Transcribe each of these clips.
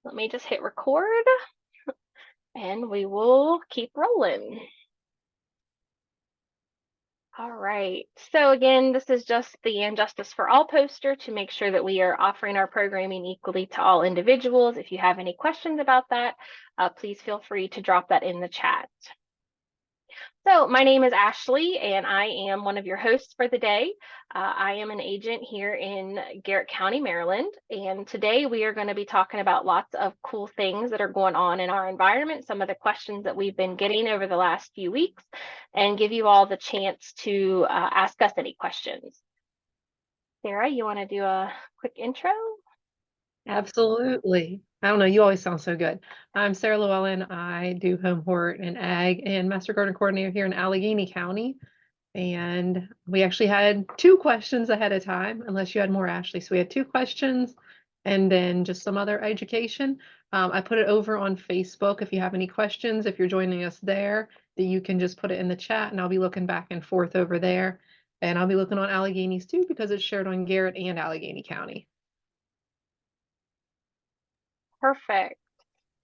Let me just hit record and we will keep rolling. All right. So again, this is just the And Justice for All poster to make sure that we are offering our programming equally to all individuals. If you have any questions about that, please feel free to drop that in the chat. So my name is Ashley, and I am one of your hosts for the day. I am an agent here in Garrett County, Maryland, and today we are going to be talking about lots of cool things that are going on in our environment, some of the questions that we've been getting over the last few weeks, and give you all the chance to ask us any questions. Sarah, you want to do a quick intro? Absolutely. I don't know, you always sound so good. I'm Sarah Llewellyn. I do home hort and ag and master garden coordinator here in Allegheny County. And we actually had two questions ahead of time, unless you had more, Ashley. So we had two questions and then just some other education. I put it over on Facebook. If you have any questions, if you're joining us there, that you can just put it in the chat and I'll be looking back and forth over there. And I'll be looking on Alleghenies too, because it's shared on Garrett and Allegheny County. Perfect.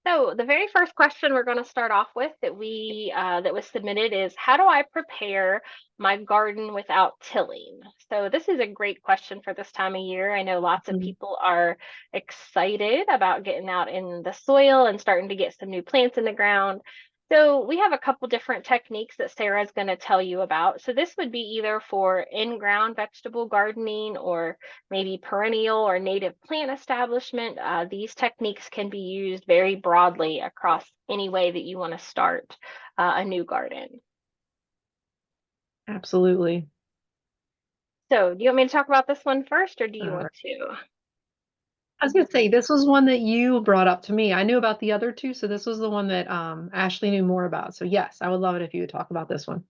So the very first question we're going to start off with that was submitted is, how do I prepare my garden without tilling? So this is a great question for this time of year. I know lots of people are excited about getting out in the soil and starting to get some new plants in the ground. So we have a couple different techniques that Sarah's going to tell you about. So this would be either for in-ground vegetable gardening or maybe perennial or native plant establishment. These techniques can be used very broadly across any way that you want to start a new garden. Absolutely. So do you want me to talk about this one first, or do you All want right. to? I was gonna say this was one that you brought up to me. I knew about the other two, so this was the one that Ashley knew more about. So yes, I would love it if you would talk about this one.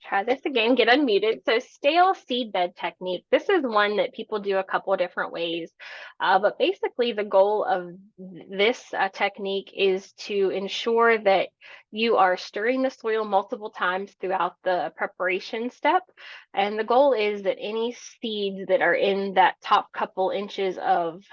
Try this again, get unmuted. So stale seed bed technique. This is one that people do a couple different ways. But basically the goal of this technique is to ensure that you are stirring the soil multiple times throughout the preparation step. And the goal is that any seeds that are in that top couple inches of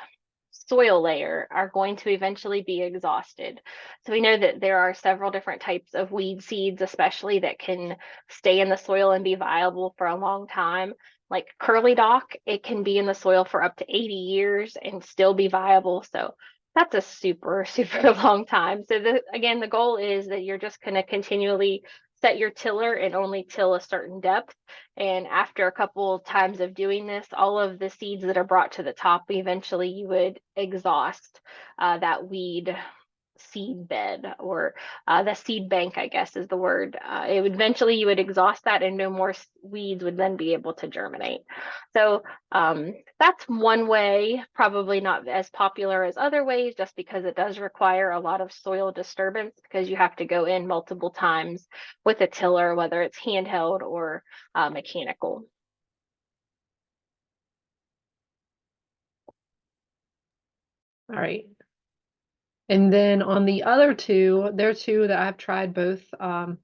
soil layer are going to eventually be exhausted. So we know that there are several different types of weed seeds, especially that can stay in the soil and be viable for a long time. Like curly dock, it can be in the soil for up to 80 years and still be viable. So that's a super, super long time. So again, the goal is that you're just going to continually set your tiller and only till a certain depth. And after a couple times of doing this, all of the seeds that are brought to the top, eventually you would exhaust that weed seed bed, or the seed bank, I guess is the word. It would eventually you would exhaust that and no more weeds would then be able to germinate. So that's one way, probably not as popular as other ways, just because it does require a lot of soil disturbance because you have to go in multiple times with a tiller, whether it's handheld or mechanical. All right. And then on the other two, there are two that I've tried both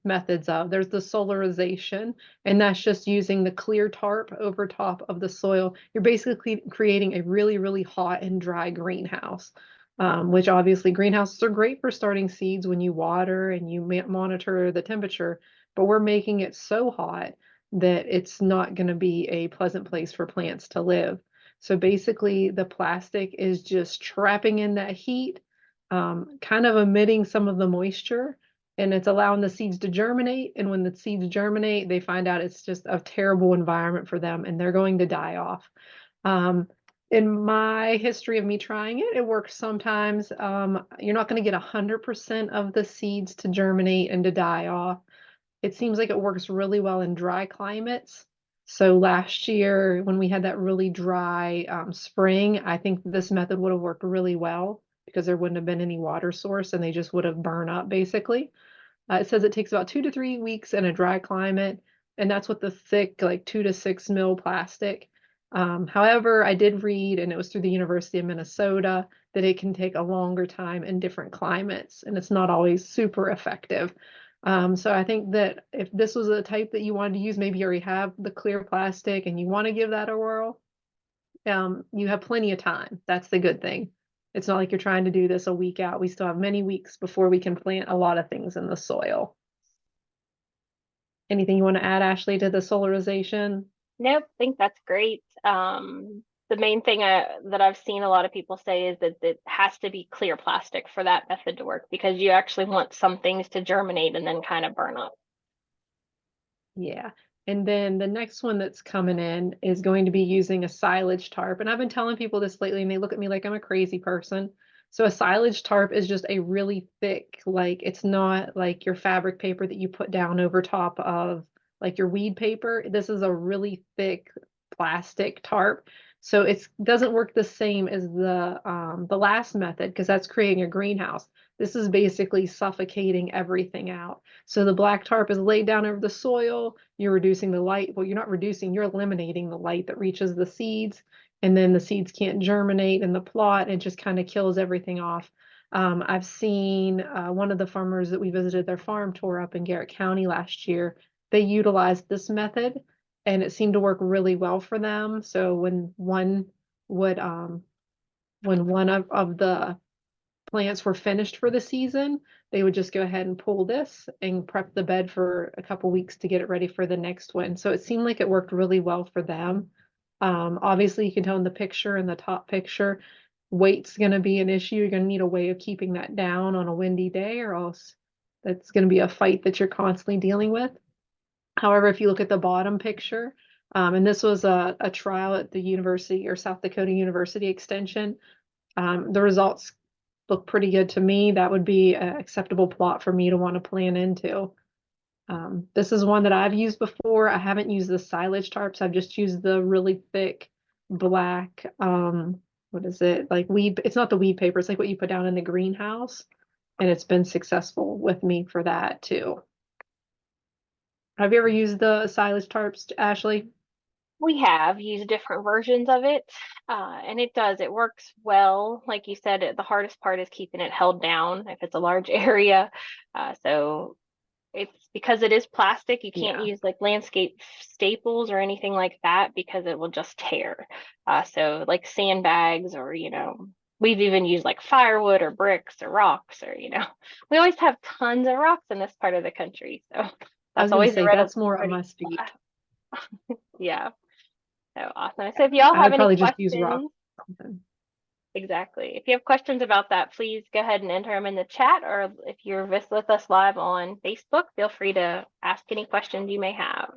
methods of. There's the solarization, and that's just using the clear tarp over top of the soil. You're basically creating a really, really hot and dry greenhouse, which obviously greenhouses are great for starting seeds when you water and you monitor the temperature, but we're making it so hot that it's not going to be a pleasant place for plants to live. So basically, the plastic is just trapping in that heat, kind of emitting some of the moisture, and it's allowing the seeds to germinate. And when the seeds germinate, they find out it's just a terrible environment for them and they're going to die off. Um, in my history of me trying it, it works sometimes. You're not going to get 100% of the seeds to germinate and to die off. It seems like it works really well in dry climates. So last year, when we had that really dry spring, I think this method would have worked really well because there wouldn't have been any water source and they just would have burned up basically. It says it takes about 2 to 3 weeks in a dry climate, and that's with the thick, like 2 to 6 mil plastic. However, I did read, and it was through the University of Minnesota, that it can take a longer time in different climates, and it's not always super effective. So I think that if this was a type that you wanted to use, maybe you already have the clear plastic and you want to give that a whirl, you have plenty of time. That's the good thing. It's not like you're trying to do this a week out. We still have many weeks before we can plant a lot of things in the soil. Anything you want to add, Ashley, to the solarization? Nope, I think that's great. The main thing that I've seen a lot of people say is that it has to be clear plastic for that method to work because you actually want some things to germinate and then kind of burn up. Yeah. And then the next one that's coming in is going to be using a silage tarp. And I've been telling people this lately, and they look at me like I'm a crazy person. So a silage tarp is just a really thick, like it's not like your fabric paper that you put down over top of like your weed paper. This is a really thick plastic tarp. So it doesn't work the same as the last method because that's creating a greenhouse. This is basically suffocating everything out. So the black tarp is laid down over the soil. You're reducing the light. Well, you're not reducing, you're eliminating the light that reaches the seeds. And then the seeds can't germinate in the plot. It just kind of kills everything off. I've seen one of the farmers that we visited their farm tour up in Garrett County last year. They utilized this method and it seemed to work really well for them. So would, when one of the plants were finished for the season, they would just go ahead and pull this and prep the bed for a couple weeks to get it ready for the next one. So it seemed like it worked really well for them. Obviously, you can tell in the picture, in the top picture, weight's going to be an issue. You're going to need a way of keeping that down on a windy day, or else that's going to be a fight that you're constantly dealing with. However, if you look at the bottom picture, and this was a trial at the University or South Dakota University Extension, the results look pretty good to me. That would be an acceptable plot for me to want to plan into. This is one that I've used before. I haven't used the silage tarps. I've just used the really thick black, what is it? Like weed, it's not the weed paper, it's like what you put down in the greenhouse. And it's been successful with me for that too. Have you ever used the silage tarps, Ashley? We have used different versions of it, and it works well. Like you said, the hardest part is keeping it held down if it's a large area. So it's because it is plastic, you can't Yeah. use like landscape staples or anything like that because it will just tear. So like sandbags or, we've even used like firewood or bricks or rocks or, we always have tons of rocks in this part of the country. So I that's was going to always a say ready, that's more up ready my speed. spot. Yeah. So awesome. So if y'all I have would any probably just use rock. questions, exactly. If you have questions about that, please go ahead and enter them in the chat, or if you're with us live on Facebook, feel free to ask any questions you may have.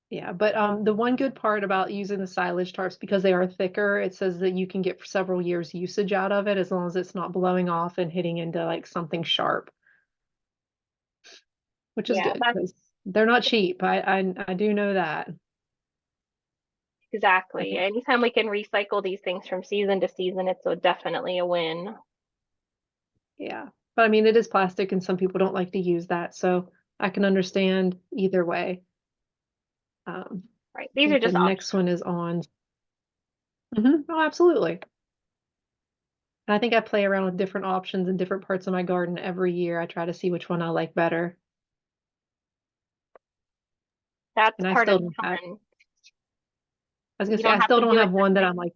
Yeah, but the one good part about using the silage tarps, because they are thicker, it says that you can get several years usage out of it as long as it's not blowing off and hitting into like something sharp, which is Yeah, good that's because they're not cheap. I do know that. I exactly. think, Anytime we can recycle these things from season to season, it's definitely a win. yeah. But I mean, it is plastic and some people don't like to use that, so I can understand either way. Right. I These are think the just next options. one is on. Oh, absolutely. And I think I play around with different options in different parts of my garden every year. I try to see which one I like better. That's And I part of still the don't have, fun. I was gonna You say, I don't have still to don't do it have the one that I'm same. like,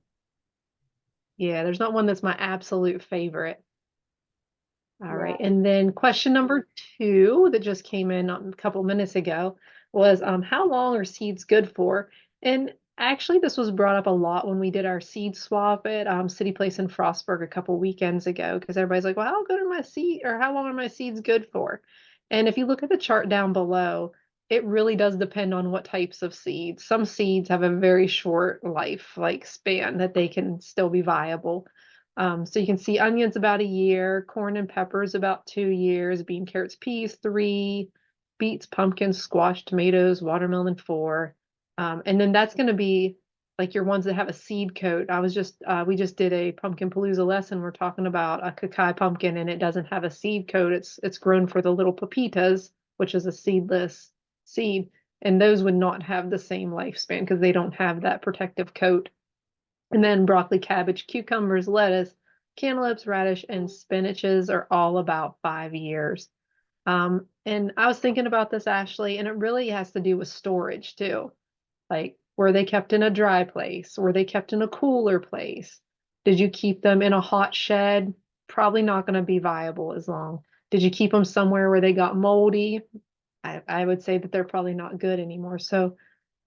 yeah, there's not one that's my absolute favorite. All right. Yeah. And then question number 2 that just came in a couple minutes ago was how long are seeds good for? And actually, this was brought up a lot when we did our seed swap at City Place in Frostburg a couple weekends ago, because everybody's like, well, how good are my seed or how long are my seeds good for? And if you look at the chart down below, it really does depend on what types of seeds. Some seeds have a very short life, like span that they can still be viable. So you can see onions about a year, corn and peppers about 2 years, bean, carrots, peas 3, beets, pumpkins, squash, tomatoes, watermelon 4. And then that's going to be like your ones that have a seed coat. We just did a pumpkin palooza lesson. We're talking about a Kakai pumpkin and it doesn't have a seed coat. It's grown for the little pepitas, which is a seedless seed. And those would not have the same lifespan because they don't have that protective coat. And then broccoli, cabbage, cucumbers, lettuce, cantaloupes, radish, and spinaches are all about 5 years. And I was thinking about this, Ashley, and it really has to do with storage too. Like Were they kept in a dry place? Were they kept in a cooler place? Did you keep them in a hot shed? Probably not going to be viable as long. Did you keep them somewhere where they got moldy? I would say that they're probably not good anymore. So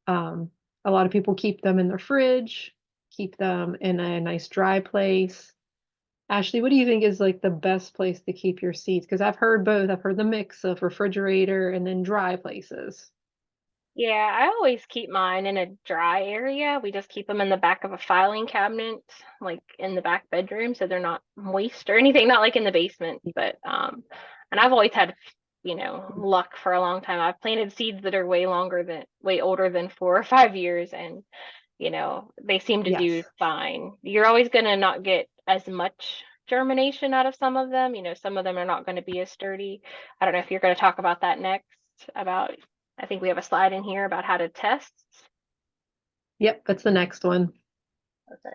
um, a lot of people keep them in their fridge, keep them in a nice dry place. Ashley, what do you think is like the best place to keep your seeds? Because I've heard both. I've heard the mix of refrigerator and then dry places. Yeah, I always keep mine in a dry area. We just keep them in the back of a filing cabinet, like in the back bedroom, so they're not moist or anything, not like in the basement. But and I've always had, luck for a long time. I've planted seeds that are way older than 4 or 5 years, and they seem to do Yes. fine. You're always gonna not get as much germination out of some of them. Some of them are not going to be as sturdy. I don't know if you're going to talk about that next, about I think we have a slide in here about how to test. Yep, that's the next one. Okay.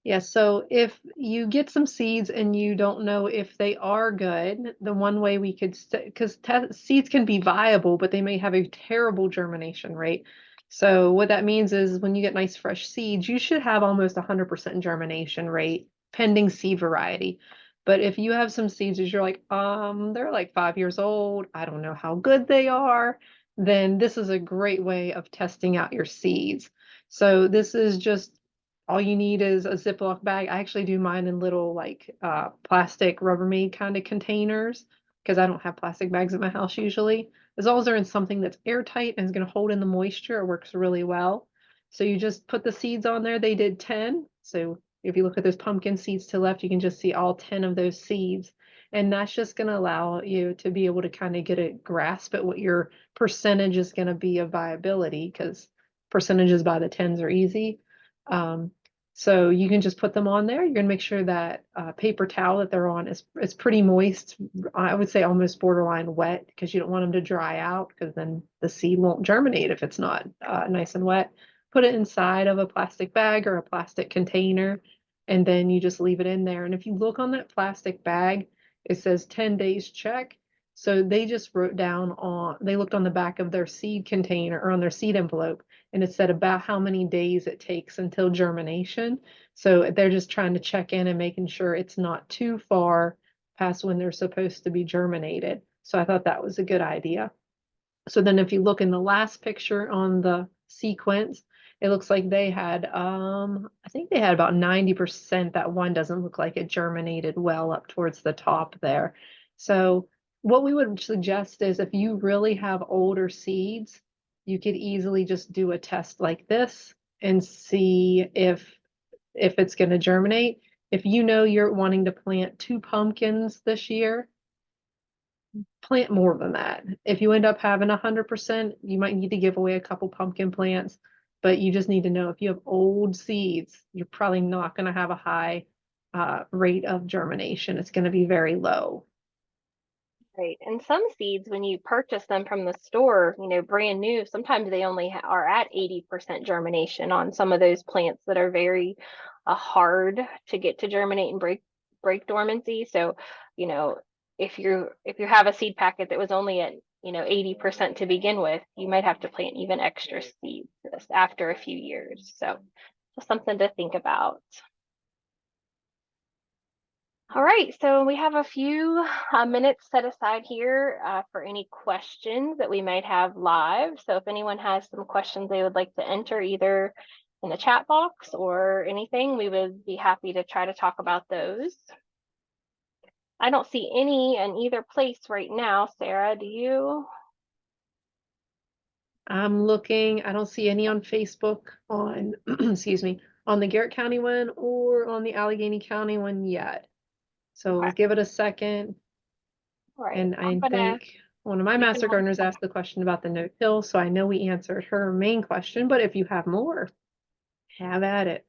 Yeah, so if you get some seeds and you don't know if they are good, the one way we could, because seeds can be viable, but they may have a terrible germination rate. So what that means is when you get nice fresh seeds, you should have almost 100% germination rate, pending seed variety. But if you have some seeds that you're like, they're like 5 years old, I don't know how good they are, then this is a great way of testing out your seeds. So this is just all you need is a Ziploc bag. I actually do mine in little like plastic Rubbermaid kind of containers because I don't have plastic bags at my house usually. As long as they're in something that's airtight and is going to hold in the moisture, it works really well. So you just put the seeds on there. They did 10. So if you look at those pumpkin seeds to the left, you can just see all 10 of those seeds. And that's just going to allow you to be able to kind of get a grasp at what your percentage is going to be of viability because percentages by the tens are easy. Um, so you can just put them on there. You're gonna make sure that paper towel that they're on is pretty moist. I would say almost borderline wet because you don't want them to dry out because then the seed won't germinate if it's not nice and wet. Put it inside of a plastic bag or a plastic container, and then you just leave it in there. And if you look on that plastic bag, it says 10 days check. So they just wrote down they looked on the back of their seed container or on their seed envelope and it said about how many days it takes until germination. So they're just trying to check in and making sure it's not too far past when they're supposed to be germinated. So I thought that was a good idea. So then if you look in the last picture on the sequence, it looks like they had I think they had about 90%. That one doesn't look like it germinated well up towards the top there. So what we would suggest is if you really have older seeds, you could easily just do a test like this and see if it's going to germinate. If you know you're wanting to plant 2 pumpkins this year, plant more than that. If you end up having 100%, you might need to give away a couple pumpkin plants, but you just need to know if you have old seeds, you're probably not going to have a high rate of germination. It's going to be very low. Right. And some seeds, when you purchase them from the store, brand new, sometimes they only are at 80% germination on some of those plants that are very hard to get to germinate and break dormancy. So, you know, if you have a seed packet that was only at 80% to begin with, you might have to plant even extra seeds after a few years. So, just something to think about. All right, so we have a few minutes set aside here for any questions that we might have live. So if anyone has some questions they would like to enter either in the chat box or anything, we would be happy to try to talk about those. I don't see any in either place right now. Sarah, do you? I'm looking, I don't see any on Facebook on, excuse me, on the Garrett County one or on the Allegheny County one yet. So Okay, we'll give it a second. all right. And I'm I gonna, think one of my you can, master gardeners asked the question about the no-till, so I know we answered her main question, but if you have more, have at it.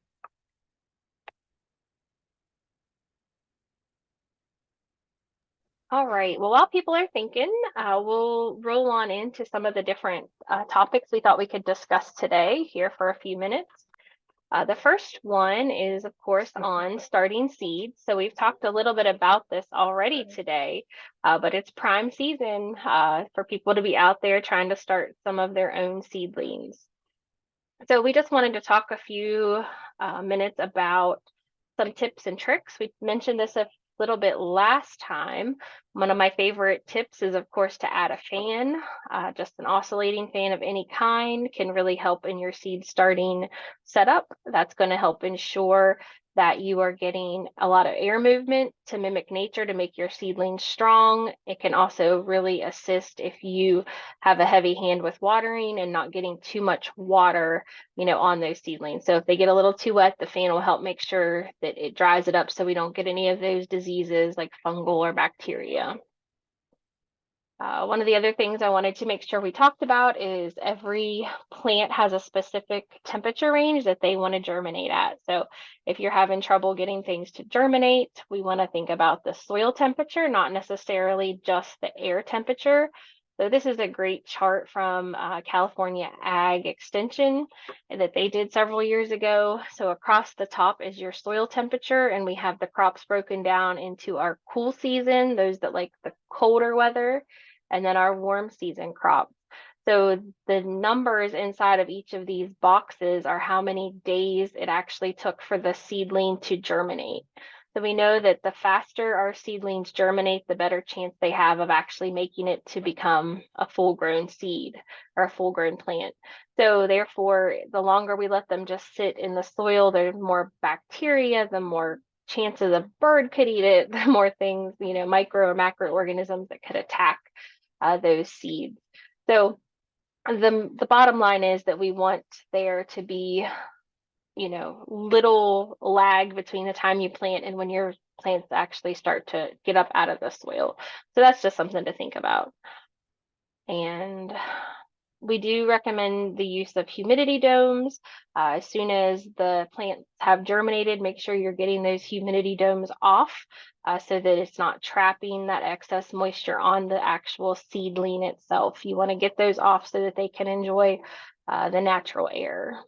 all right. Well, while people are thinking, we'll roll on into some of the different topics we thought we could discuss today here for a few minutes. The first one is, of course, on starting seeds. So we've talked a little bit about this already today, but it's prime season for people to be out there trying to start some of their own seedlings. So we just wanted to talk a few minutes about some tips and tricks. We mentioned this a little bit last time. One of my favorite tips is, of course, to add a fan. Just an oscillating fan of any kind can really help in your seed starting setup. That's going to help ensure that you are getting a lot of air movement to mimic nature to make your seedlings strong. It can also really assist if you have a heavy hand with watering and not getting too much water, on those seedlings. So if they get a little too wet, the fan will help make sure that it dries it up so we don't get any of those diseases like fungal or bacteria. One of the other things I wanted to make sure we talked about is every plant has a specific temperature range that they want to germinate at. So if you're having trouble getting things to germinate, we want to think about the soil temperature, not necessarily just the air temperature. So this is a great chart from California Ag Extension that they did several years ago. So across the top is your soil temperature, and we have the crops broken down into our cool season, those that like the colder weather, and then our warm season crops. So the numbers inside of each of these boxes are how many days it actually took for the seedling to germinate. So we know that the faster our seedlings germinate, the better chance they have of actually making it to become a full-grown seed or a full-grown plant. So therefore, the longer we let them just sit in the soil, there's more bacteria, the more chances a bird could eat it, the more things, micro or macroorganisms that could attack those seeds. So the bottom line is that we want there to be, little lag between the time you plant and when your plants actually start to get up out of the soil. So that's just something to think about. And we do recommend the use of humidity domes. As soon as the plants have germinated, make sure you're getting those humidity domes off so that it's not trapping that excess moisture on the actual seedling itself. You want to get those off so that they can enjoy the natural air.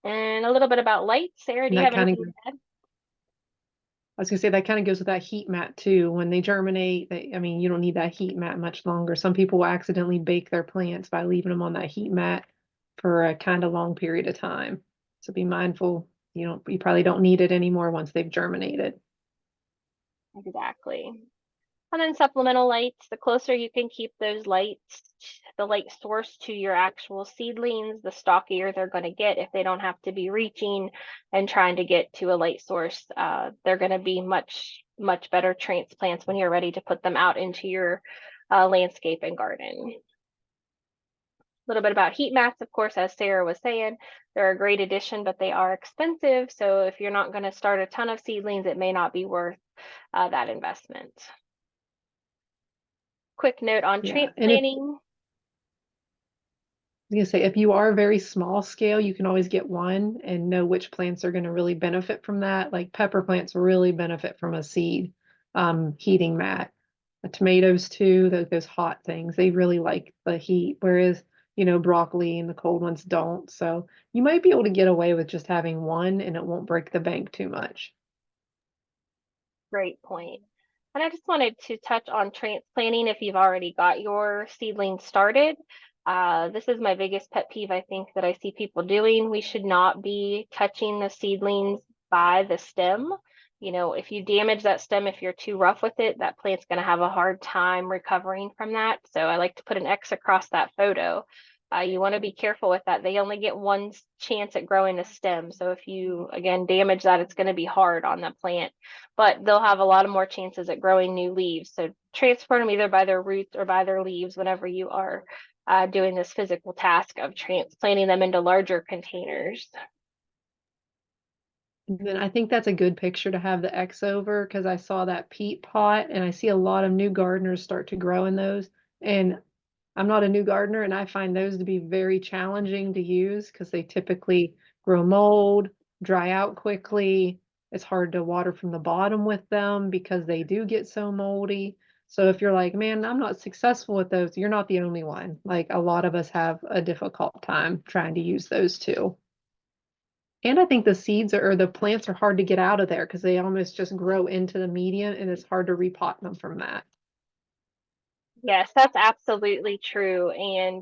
And a little bit about light. Sarah, do And you that have kind of, anything to add? I was gonna say that kind of goes with that heat mat too. When they germinate, I mean, you don't need that heat mat much longer. Some people will accidentally bake their plants by leaving them on that heat mat for a kind of long period of time. So be mindful, you probably don't need it anymore once they've germinated. Exactly. And then supplemental lights, the closer you can keep those lights, the light source to your actual seedlings, the stockier they're going to get. If they don't have to be reaching and trying to get to a light source, they're going to be much, much better transplants when you're ready to put them out into your landscape and garden. A little bit about heat mats, of course, as Sarah was saying, they're a great addition, but they are expensive. So if you're not going to start a ton of seedlings, it may not be worth that investment. Quick note on Yeah. And if transplanting. I was gonna say, if you are very small scale, you can always get one and know which plants are going to really benefit from that. Like pepper plants really benefit from a seed heating mat. Tomatoes too, those hot things, they really like the heat, whereas, broccoli and the cold ones don't. So you might be able to get away with just having one and it won't break the bank too much. Great point. And I just wanted to touch on transplanting if you've already got your seedlings started. This is my biggest pet peeve, I think, that I see people doing. We should not be touching the seedlings by the stem. If you damage that stem, if you're too rough with it, that plant's going to have a hard time recovering from that. So I like to put an X across that photo. You want to be careful with that. They only get one chance at growing a stem. So if you, again, damage that, it's going to be hard on the plant, but they'll have a lot of more chances at growing new leaves. So transport them either by their roots or by their leaves whenever you are doing this physical task of transplanting them into larger containers. And then I think that's a good picture to have the X over because I saw that peat pot and I see a lot of new gardeners start to grow in those. And I'm not a new gardener and I find those to be very challenging to use because they typically grow mold, dry out quickly. It's hard to water from the bottom with them because they do get so moldy. So if you're like, man, I'm not successful with those, you're not the only one. Like a lot of us have a difficult time trying to use those too. And I think the seeds or the plants are hard to get out of there because they almost just grow into the medium and it's hard to repot them from that. Yes, that's absolutely true. And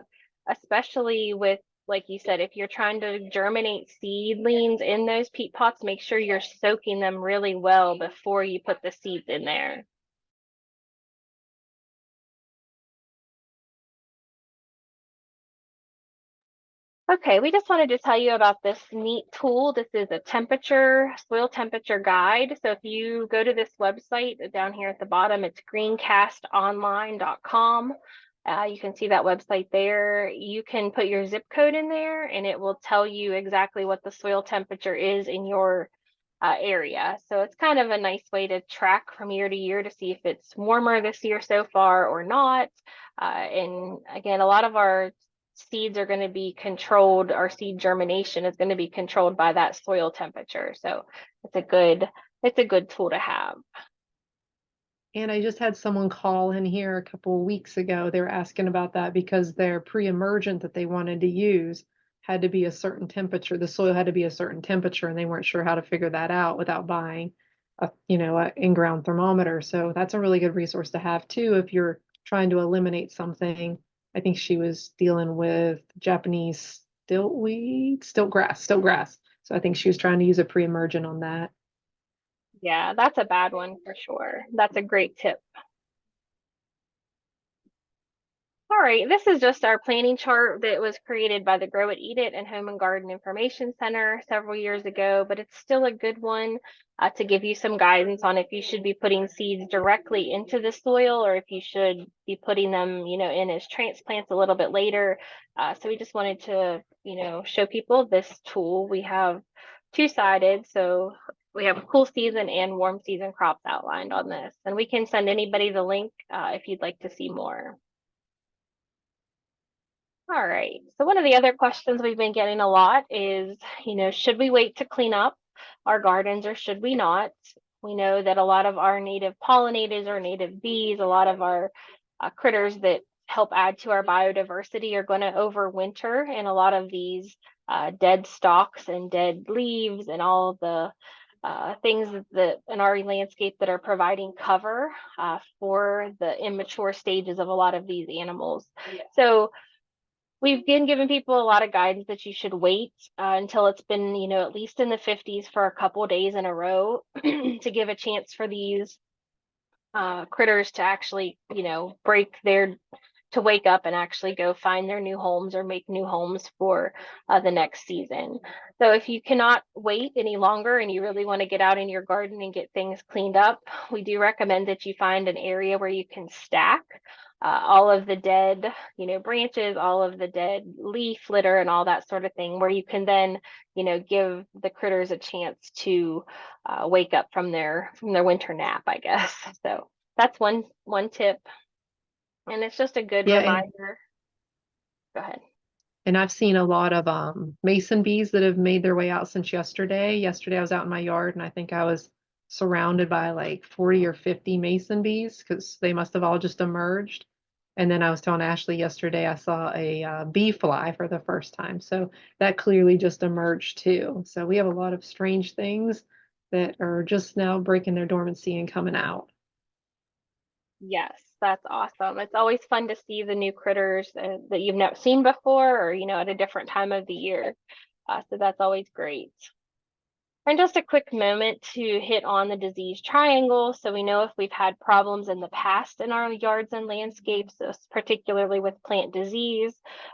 especially with like you said, if you're trying to germinate seedlings in those peat pots, make sure you're soaking them really well before you put the seeds in there. Okay, we just wanted to tell you about this neat tool. This is a soil temperature guide. So if you go to this website down here at the bottom, it's greencastonline.com. You can see that website there. You can put your zip code in there and it will tell you exactly what the soil temperature is in your area. So it's kind of a nice way to track from year to year to see if it's warmer this year so far or not. And again, a lot of our seeds are going to be controlled, our seed germination is going to be controlled by that soil temperature. So it's a good tool to have. And I just had someone call in here a couple of weeks ago. They were asking about that because their pre-emergent that they wanted to use had to be a certain temperature. The soil had to be a certain temperature, and they weren't sure how to figure that out without buying a in-ground thermometer. So that's a really good resource to have too if you're trying to eliminate something. I think she was dealing with Japanese stilt grass. So I think she was trying to use a pre-emergent on that. Yeah, that's a bad one for sure. That's a great tip. All right, this is just our planning chart that was created by the Grow It, Eat It and Home and Garden Information Center several years ago, but it's still a good one to give you some guidance on if you should be putting seeds directly into the soil or if you should be putting them, in as transplants a little bit later. So we just wanted to, show people this tool. We have two-sided, so we have cool season and warm season crops outlined on this, and we can send anybody the link if you'd like to see more. All right. So one of the other questions we've been getting a lot is, should we wait to clean up our gardens or should we not? We know that a lot of our native pollinators or native bees, a lot of our critters that help add to our biodiversity are going to overwinter in a lot of these dead stalks and dead leaves and all of the things that in our landscape that are providing cover for the immature stages of a lot of these animals. So we've been giving people a lot of guidance that you should wait until it's been, at least in the 50s for a couple days in a row to give a chance for these critters to actually, to wake up and actually go find their new homes or make new homes for the next season. So if you cannot wait any longer and you really want to get out in your garden and get things cleaned up, we do recommend that you find an area where you can stack all of the dead, branches, all of the dead leaf litter and all that sort of thing, where you can then, give the critters a chance to wake up from their winter nap, I guess. So that's one tip. And it's just a good Yeah, reminder. Go ahead. and I've seen a lot of mason bees that have made their way out since yesterday. Yesterday I was out in my yard and I think I was surrounded by like 40 or 50 mason bees because they must have all just emerged. And then I was telling Ashley yesterday I saw a bee fly for the first time. So that clearly just emerged too. So we have a lot of strange things that are just now breaking their dormancy and coming out. Yes, that's awesome. It's always fun to see the new critters that you've never seen before or, at a different time of the year. So that's always great. And just a quick moment to hit on the disease triangle. So we know if we've had problems in the past in our yards and landscapes, particularly with plant disease,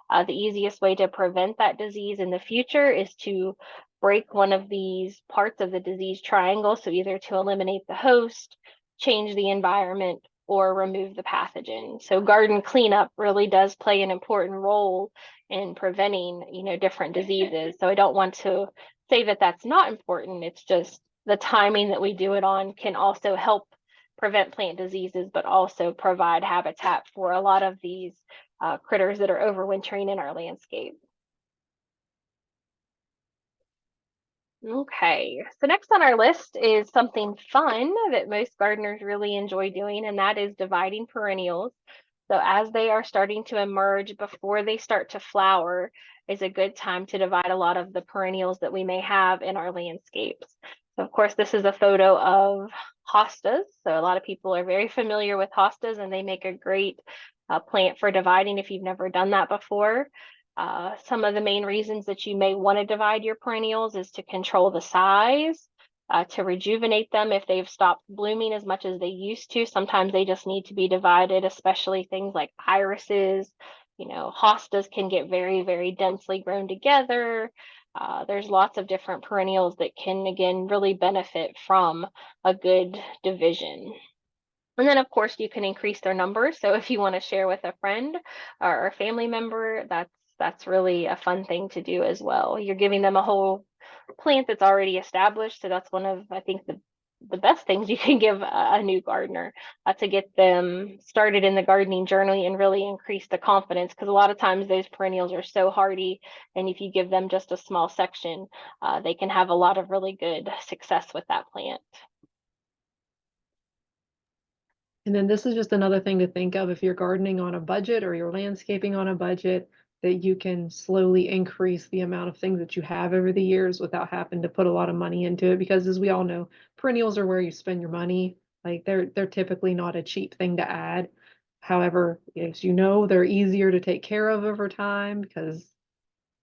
the easiest way to prevent that disease in the future is to break one of these parts of the disease triangle. So either to eliminate the host, change the environment, or remove the pathogen. So garden cleanup really does play an important role in preventing, different diseases. So I don't want to say that that's not important. It's just the timing that we do it on can also help prevent plant diseases, but also provide habitat for a lot of these critters that are overwintering in our landscape. Okay, so next on our list is something fun that most gardeners really enjoy doing, and that is dividing perennials. So as they are starting to emerge before they start to flower is a good time to divide a lot of the perennials that we may have in our landscapes. So of course, this is a photo of hostas. So a lot of people are very familiar with hostas and they make a great plant for dividing if you've never done that before. Some of the main reasons that you may want to divide your perennials is to control the size, to rejuvenate them if they've stopped blooming as much as they used to. Sometimes they just need to be divided, especially things like irises. Hostas can get very, very densely grown together. There's lots of different perennials that can, again, really benefit from a good division. And then, of course, you can increase their numbers. So if you want to share with a friend or a family member, that's really a fun thing to do as well. You're giving them a whole plant that's already established. So that's one of, I think, the best things you can give a new gardener, to get them started in the gardening journey and really increase the confidence. Because a lot of times those perennials are so hardy, and if you give them just a small section, they can have a lot of really good success with that plant. And then this is just another thing to think of if you're gardening on a budget or you're landscaping on a budget, that you can slowly increase the amount of things that you have over the years without having to put a lot of money into it. Because as we all know, perennials are where you spend your money. Like they're typically not a cheap thing to add. However, as you know, they're easier to take care of over time because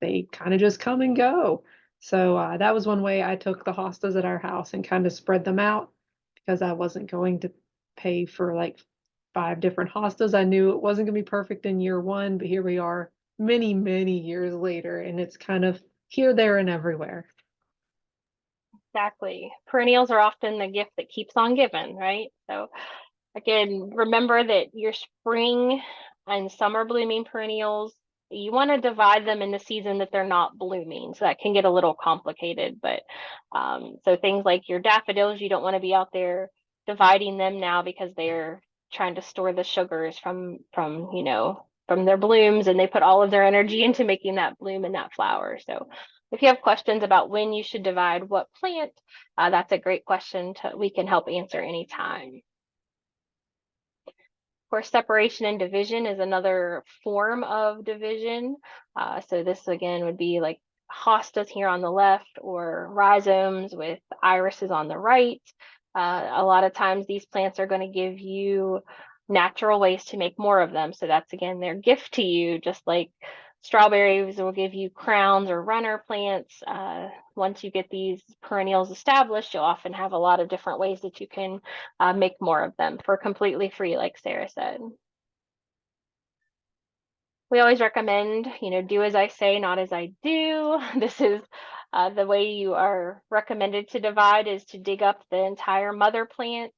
they kind of just come and go. So that was one way I took the hostas at our house and kind of spread them out because I wasn't going to pay for like 5 different hostas. I knew it wasn't going to be perfect in year one, but here we are many, many years later, and it's kind of here, there, and everywhere. Exactly. Perennials are often the gift that keeps on giving, right? So again, remember that your spring and summer blooming perennials, you want to divide them in the season that they're not blooming. So that can get a little complicated. But so things like your daffodils, you don't want to be out there dividing them now because they're trying to store the sugars from their blooms, and they put all of their energy into making that bloom and that flower. So if you have questions about when you should divide what plant, that's a great question we can help answer anytime. Of course, separation and division is another form of division. So this again would be like hostas here on the left, or rhizomes with irises on the right. A lot of times these plants are going to give you natural ways to make more of them. So that's again their gift to you, just like strawberries will give you crowns or runner plants. Once you get these perennials established, you'll often have a lot of different ways that you can make more of them for completely free, like Sarah said. We always recommend, do as I say, not as I do. This is the way you are recommended to divide, is to dig up the entire mother plant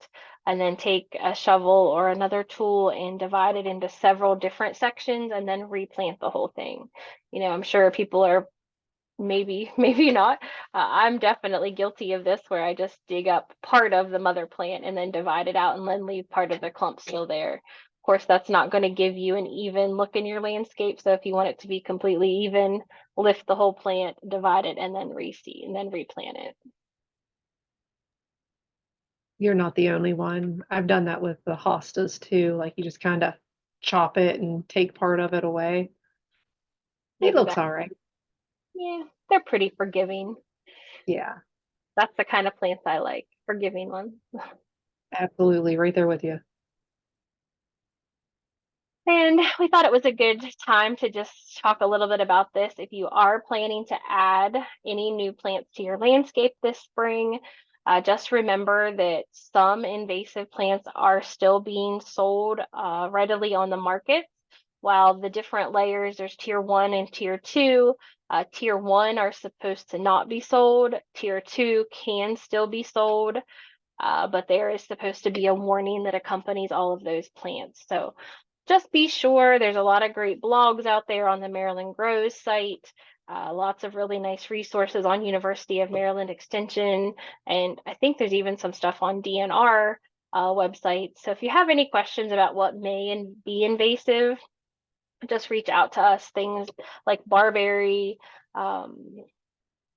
and then take a shovel or another tool and divide it into several different sections and then replant the whole thing. I'm sure people are maybe not. I'm definitely guilty of this, where I just dig up part of the mother plant and then divide it out and then leave part of the clump still there. Of course, that's not going to give you an even look in your landscape. So if you want it to be completely even, lift the whole plant, divide it, and then reseed and then replant it. You're not the only one. I've done that with the hostas too. Like you just kind of chop it and take part of it away. It looks Exactly. all right. Yeah, they're pretty forgiving. Yeah, That's the kind of plants I like, forgiving ones. absolutely. Right there with you. And we thought it was a good time to just talk a little bit about this. If you are planning to add any new plants to your landscape this spring, just remember that some invasive plants are still being sold readily on the market. While the different layers, there's tier 1 and tier 2. Tier 1 are supposed to not be sold. Tier 2 can still be sold, but there is supposed to be a warning that accompanies all of those plants. So just be sure. There's a lot of great blogs out there on the Maryland Grows site. Lots of really nice resources on University of Maryland Extension. And I think there's even some stuff on DNR website. So if you have any questions about what may be invasive, just reach out to us. Things like barberry, trying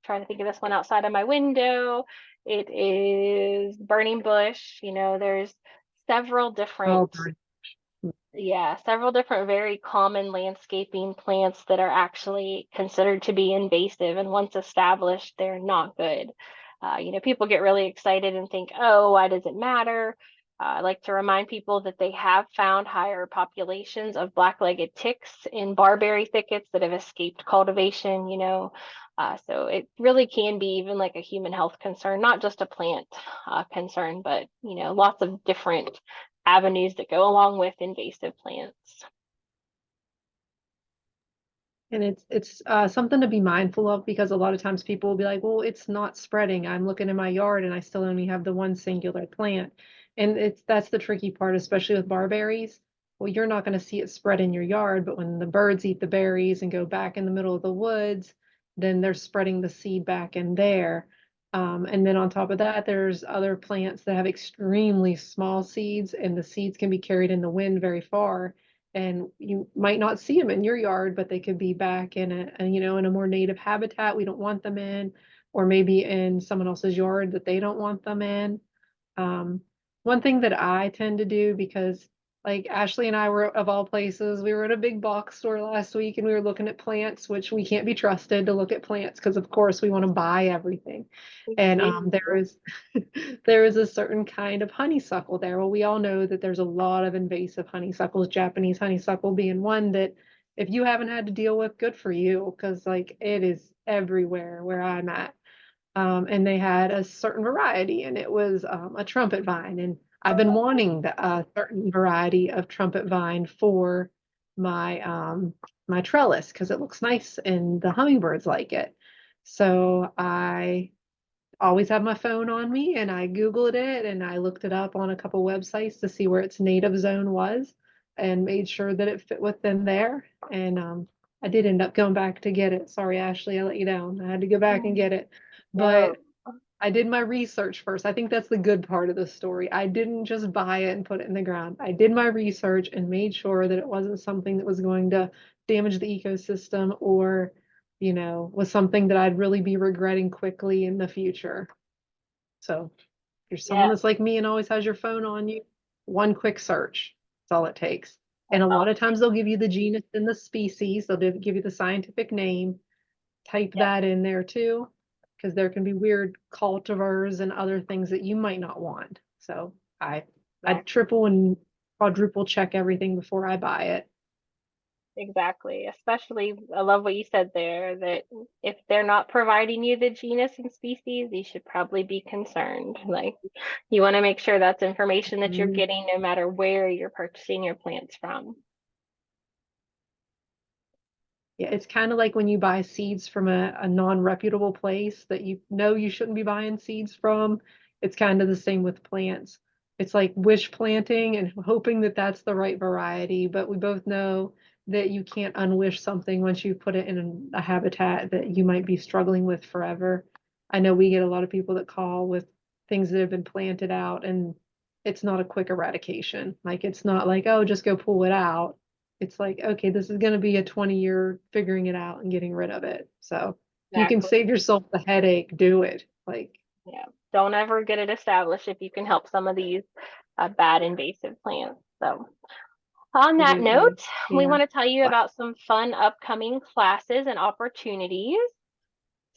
to think of this one outside of my window. It is burning bush. There's several different Oh, darn. several different very common landscaping plants that are actually considered to be invasive, and once established, they're not good. People get really excited and think, oh, why does it matter? I like to remind people that they have found higher populations of black-legged ticks in barberry thickets that have escaped cultivation, so it really can be even like a human health concern, not just a plant concern, but lots of different avenues that go along with invasive plants. And it's something to be mindful of because a lot of times people will be like, well, it's not spreading. I'm looking in my yard and I still only have the one singular plant. And that's the tricky part, especially with barberries. Well, you're not going to see it spread in your yard, but when the birds eat the berries and go back in the middle of the woods, then they're spreading the seed back in there. And then on top of that, there's other plants that have extremely small seeds, and the seeds can be carried in the wind very far, and you might not see them in your yard, but they could be back in in a more native habitat we don't want them in, or maybe in someone else's yard that they don't want them in. Um, One thing that I tend to do, because like Ashley and I were, of all places, we were at a big box store last week and we were looking at plants, which we can't be trusted to look at plants because of course we want to buy everything. And there is there is a certain kind of honeysuckle there. Well, we all know that there's a lot of invasive honeysuckles, Japanese honeysuckle being one that if you haven't had to deal with, good for you, because like it is everywhere where I'm at. And they had a certain variety, and it was a trumpet vine. And I've been wanting a certain variety of trumpet vine for my my trellis because it looks nice and the hummingbirds like it. So I always have my phone on me and I Googled it and I looked it up on a couple websites to see where its native zone was and made sure that it fit within there. And I did end up going back to get it. Sorry, Ashley, I let you down. I had to go back and get it. No. But I did my research first. I think that's the good part of the story. I didn't just buy it and put it in the ground. I did my research and made sure that it wasn't something that was going to damage the ecosystem or, was something that I'd really be regretting quickly in the future. So if you're someone Yeah, that's like me and always has your phone on you, one quick search. That's all it takes. And that's a all. lot of times they'll give you the genus and the species. They'll give you the scientific name. Type Yeah, that in there too, because there can be weird cultivars and other things that you might not want. So I exactly. triple and quadruple check everything before I buy it. Exactly. Especially, I love what you said there that if they're not providing you the genus and species, you should probably be concerned. Like, you want to make sure that's information that you're Mm. getting no matter where you're purchasing your plants from. Yeah, it's kind of like when you buy seeds from a non-reputable place that you know you shouldn't be buying seeds from. It's kind of the same with plants. It's like wish planting and hoping that that's the right variety, but we both know that you can't unwish something once you put it in a habitat that you might be struggling with forever. I know we get a lot of people that call with things that have been planted out, and it's not a quick eradication. Like it's not like, oh, just go pull it out. It's like, okay, this is going to be a 20-year figuring it out and getting rid of it. So if you can Exactly. save yourself the headache, do it. Like, Yeah. Don't ever get it established if you can help some of these bad invasive plants. So, on that absolutely. note, we Yeah. want to tell you But about some fun upcoming classes and opportunities.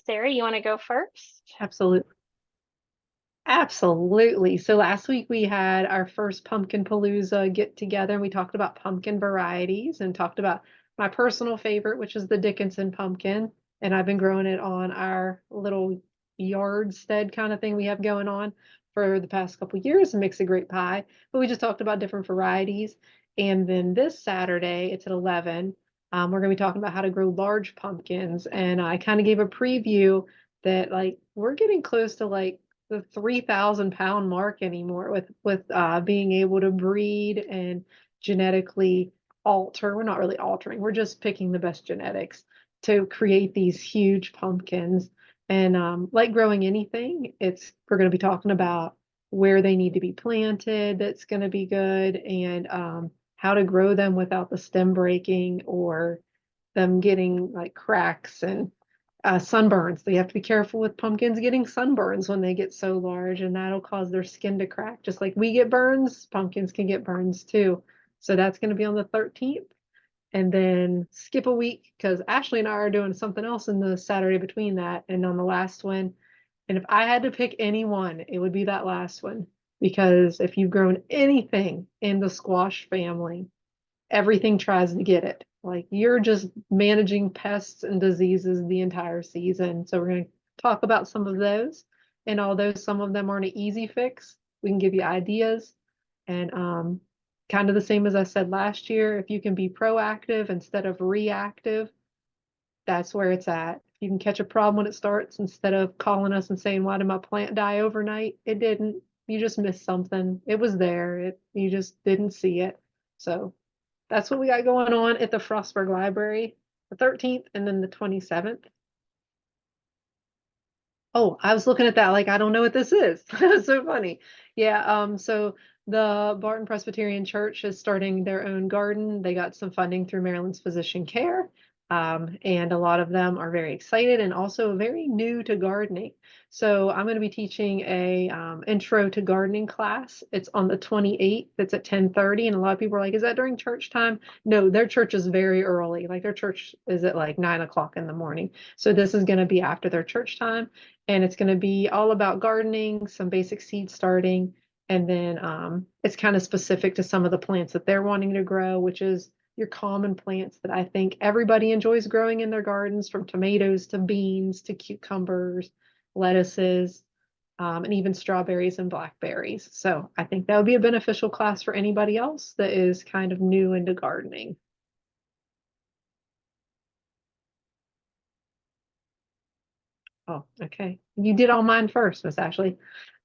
Sarah, you want to go first? absolutely. Absolutely. So last week we had our first Pumpkin Palooza get together and we talked about pumpkin varieties and talked about my personal favorite, which is the Dickinson pumpkin. And I've been growing it on our little yard stead kind of thing we have going on for the past couple years and makes a great pie. But we just talked about different varieties. And then this Saturday, it's at 11. We're going to be talking about how to grow large pumpkins. And I kind of gave a preview that like we're getting close to like the 3,000 pound mark anymore with being able to breed and genetically alter. We're not really altering, we're just picking the best genetics to create these huge pumpkins. And like growing anything, it's we're going to be talking about where they need to be planted that's going to be good, and how to grow them without the stem breaking or them getting like cracks and sunburns. They have to be careful with pumpkins getting sunburns when they get so large, and that'll cause their skin to crack. Just like we get burns, pumpkins can get burns too. So that's going to be on the 13th. And then skip a week because Ashley and I are doing something else in the Saturday between that and on the last one. And if I had to pick any one, it would be that last one. because if you've grown anything in the squash family, everything tries to get it. Like you're just managing pests and diseases the entire season. So we're going to talk about some of those. And although some of them aren't an easy fix, we can give you ideas. And kind of the same as I said last year, if you can be proactive instead of reactive, that's where it's at. If you can catch a problem when it starts instead of calling us and saying, why did my plant die overnight? It didn't. You just missed something. It was there. You just didn't see it. So that's what we got going on at the Frostburg Library, the 13th and then the 27th. Oh, I was looking at that like I don't know what this is. That's so funny. Yeah, so the Barton Presbyterian Church is starting their own garden. They got some funding through Maryland's Physician Care. And a lot of them are very excited and also very new to gardening. So I'm going to be teaching a intro to gardening class. It's on the 28th. It's at 10:30, and a lot of people are like, "Is that during church time?" No, their church is very early. Like their church is at like 9 o'clock in the morning. So this is going to be after their church time, and it's going to be all about gardening, some basic seed starting, and then it's kind of specific to some of the plants that they're wanting to grow, which is your common plants that I think everybody enjoys growing in their gardens, from tomatoes to beans to cucumbers, lettuces, and even strawberries and blackberries. So I think that would be a beneficial class for anybody else that is kind of new into gardening. Oh, okay. You did all mine first, Miss Ashley.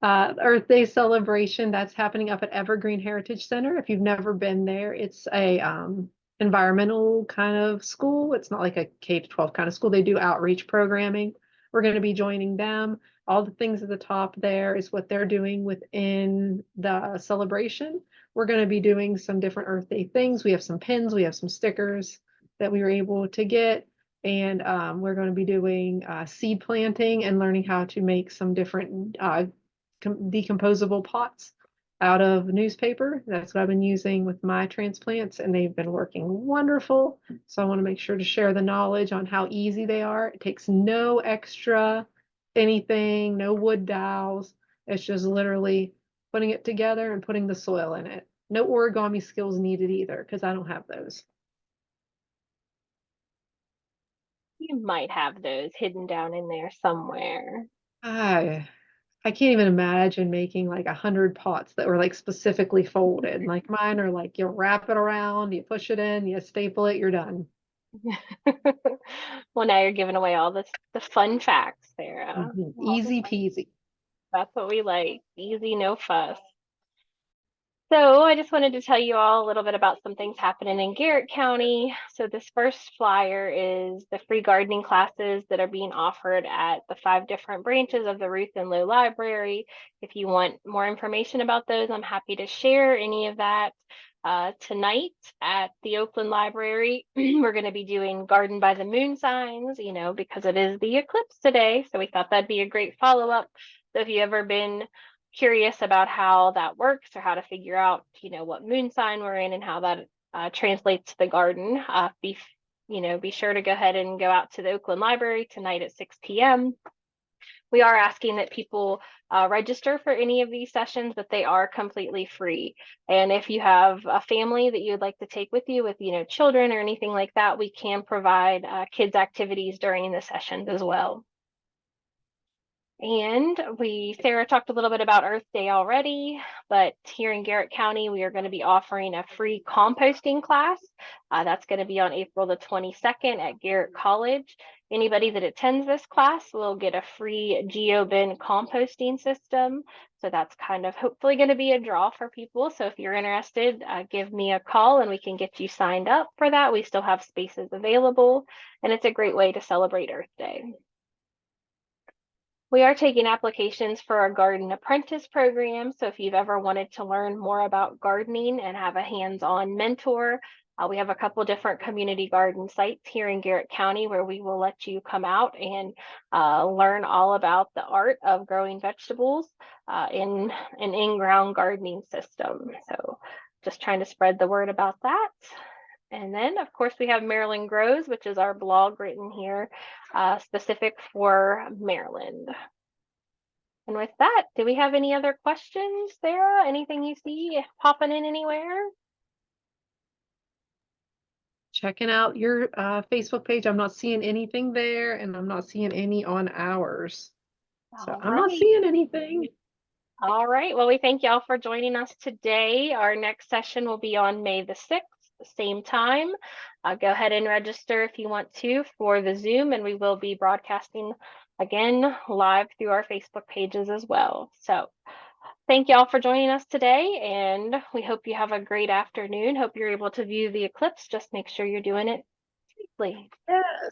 Earth Day celebration, that's happening up at Evergreen Heritage Center. If you've never been there, it's a environmental kind of school. It's not like a K to 12 kind of school. They do outreach programming. We're going to be joining them. All the things at the top there is what they're doing within the celebration. We're going to be doing some different Earth Day things. We have some pins, we have some stickers that we were able to get. And we're going to be doing seed planting and learning how to make some different decomposable pots out of newspaper. That's what I've been using with my transplants, and they've been working wonderful. So I want to make sure to share the knowledge on how easy they are. It takes no extra anything, no wood dowels. It's just literally putting it together and putting the soil in it. No origami skills needed either, because I don't have those. You might have those hidden down in there somewhere. I I can't even imagine making like 100 pots that were like specifically folded. Like mine are like you wrap it around, you push it in, you staple it, you're done. Well, now you're giving away all the fun facts there. All the Easy fun. peasy. That's what we like. Easy, no fuss. So I just wanted to tell you all a little bit about some things happening in Garrett County. So this first flyer is the free gardening classes that are being offered at the 5 different branches of the Ruth and Low Library. If you want more information about those, I'm happy to share any of that. Tonight at the Oakland Library, we're going to be doing Garden by the Moon signs, because it is the eclipse today. So we thought that'd be a great follow-up. So if you've ever been curious about how that works or how to figure out, what moon sign we're in and how that translates to the garden, be sure to go ahead and go out to the Oakland Library tonight at 6 p.m. We are asking that people register for any of these sessions, but they are completely free. And if you have a family that you'd like to take with you with, children or anything like that, we can provide kids activities during the sessions as well. And Sarah talked a little bit about Earth Day already, but here in Garrett County, we are going to be offering a free composting class. That's going to be on April the 22nd at Garrett College. Anybody that attends this class will get a free GeoBin composting system. So that's kind of hopefully going to be a draw for people. So if you're interested, give me a call and we can get you signed up for that. We still have spaces available, and it's a great way to celebrate Earth Day. We are taking applications for our garden apprentice program. So if you've ever wanted to learn more about gardening and have a hands-on mentor, we have a couple different community garden sites here in Garrett County where we will let you come out and learn all about the art of growing vegetables in an in-ground gardening system. So just trying to spread the word about that. And then, of course, we have Maryland Grows, which is our blog written here specific for Maryland. And with that, do we have any other questions, Sarah? Anything you see popping in anywhere? Checking out your Facebook page. I'm not seeing anything there, and I'm not seeing any on ours. So All I'm not right. seeing anything. All right. Well, we thank y'all for joining us today. Our next session will be on May the 6th, same time. Go ahead and register if you want to for the Zoom, and we will be broadcasting again live through our Facebook pages as well. So thank y'all for joining us today, and we hope you have a great afternoon. Hope you're able to view the eclipse. Just make sure you're doing it safely. Yes.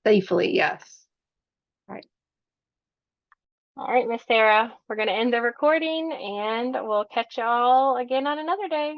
Safely, yes. All right. All right, Miss Sarah, we're going to end the recording, and we'll catch y'all again on another day.